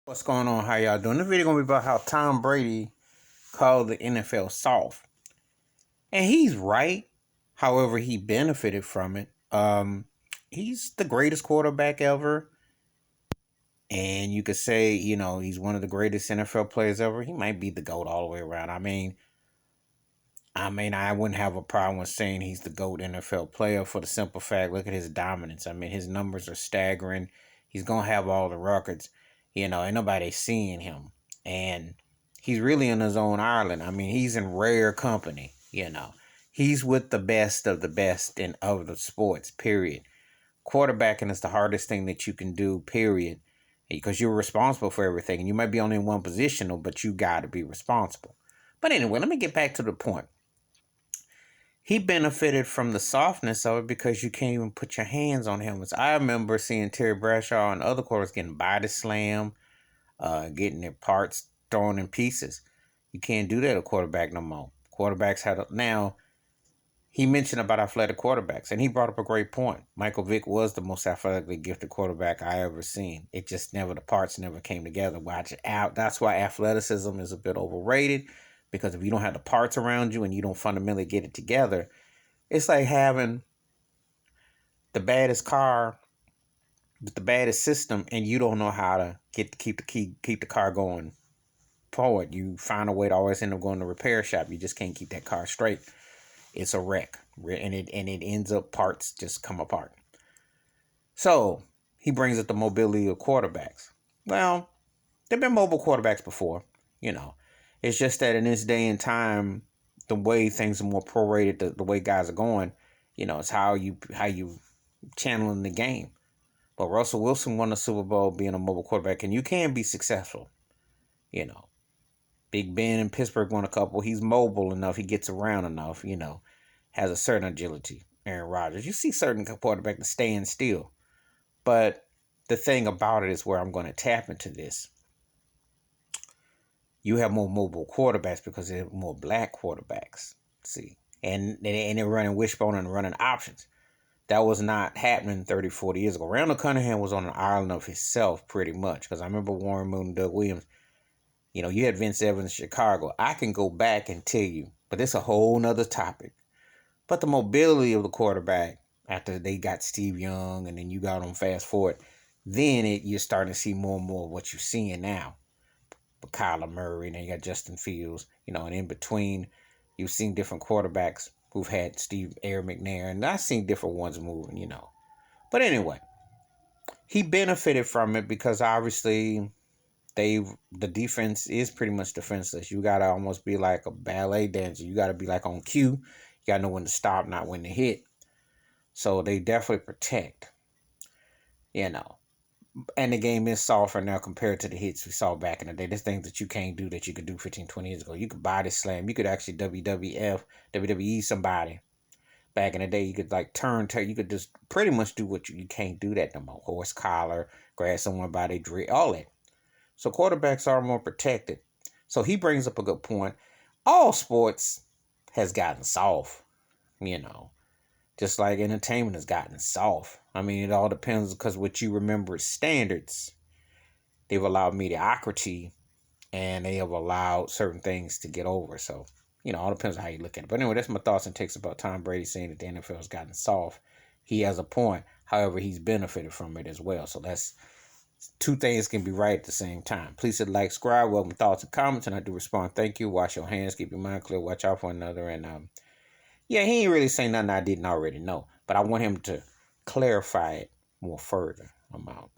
What's going on? How y'all doing? This video gonna be about how Tom Brady called the NFL soft, and he's right. However, he benefited from it. He's the greatest quarterback ever, and you could say he's one of the greatest NFL players ever. He might be the GOAT all the way around. I wouldn't have a problem with saying he's the GOAT NFL player for the simple fact. Look at his dominance. His numbers are staggering. He's gonna have all the records. Ain't nobody seeing him, and he's really in his own island. He's in rare company. He's with the best of the best in of the sports. Period. Quarterbacking is the hardest thing that you can do. Period. Because you're responsible for everything, and you might be only in one position, but you got to be responsible. But anyway, let me get back to the point. He benefited from the softness of it because you can't even put your hands on him. I remember seeing Terry Bradshaw and other quarterbacks getting body slammed, getting their parts thrown in pieces. You can't do that at a quarterback no more. Quarterbacks now. He mentioned about athletic quarterbacks, and he brought up a great point. Michael Vick was the most athletically gifted quarterback I ever seen. It just the parts never came together. Watch it out. That's why athleticism is a bit overrated, because if you don't have the parts around you and you don't fundamentally get it together, it's like having the baddest car with the baddest system, and you don't know how to keep the car going forward. You find a way to always end up going to the repair shop. You just can't keep that car straight. It's a wreck, and it ends up parts just come apart. So he brings up the mobility of quarterbacks. Well, there've been mobile quarterbacks before. It's just that in this day and time, the way things are more prorated, the way guys are going, it's how you channeling the game. But Russell Wilson won the Super Bowl being a mobile quarterback, and you can be successful. Big Ben in Pittsburgh won a couple. He's mobile enough. He gets around enough. Has a certain agility. Aaron Rodgers. You see certain quarterbacks that stand still. But the thing about it is where I'm going to tap into this. You have more mobile quarterbacks because there are more black quarterbacks. See? And they're running wishbone and running options. That was not happening 30, 40 years ago. Randall Cunningham was on an island of himself pretty much. Because I remember Warren Moon and Doug Williams. You had Vince Evans in Chicago. I can go back and tell you. But it's a whole nother topic. But the mobility of the quarterback, after they got Steve Young and then you got them fast forward, then you're starting to see more and more of what you're seeing now. But Kyler Murray, and then you got Justin Fields, and in between, you've seen different quarterbacks who've had Aaron McNair, and I've seen different ones moving, But anyway, he benefited from it because obviously the defense is pretty much defenseless. You got to almost be like a ballet dancer. You got to be like on cue. You got to know when to stop, not when to hit. So they definitely protect, And the game is softer now compared to the hits we saw back in the day. There's things that you can't do that you could do 15, 20 years ago. You could body slam. You could actually WWE somebody. Back in the day, you could you could just pretty much do what you can't do that no more. Horse collar, grab someone by their dress, all that. So quarterbacks are more protected. So he brings up a good point. All sports has gotten soft, just like entertainment has gotten soft. It all depends because what you remember is standards. They've allowed mediocrity and they have allowed certain things to get over. So, all depends on how you look at it. But anyway, that's my thoughts and takes about Tom Brady saying that the NFL has gotten soft. He has a point. However, he's benefited from it as well. So that's two things can be right at the same time. Please hit like, subscribe, welcome thoughts and comments, and I do respond. Thank you. Wash your hands, keep your mind clear, watch out for one another. And yeah, he ain't really saying nothing I didn't already know, but I want him to clarify it more further. I'm out.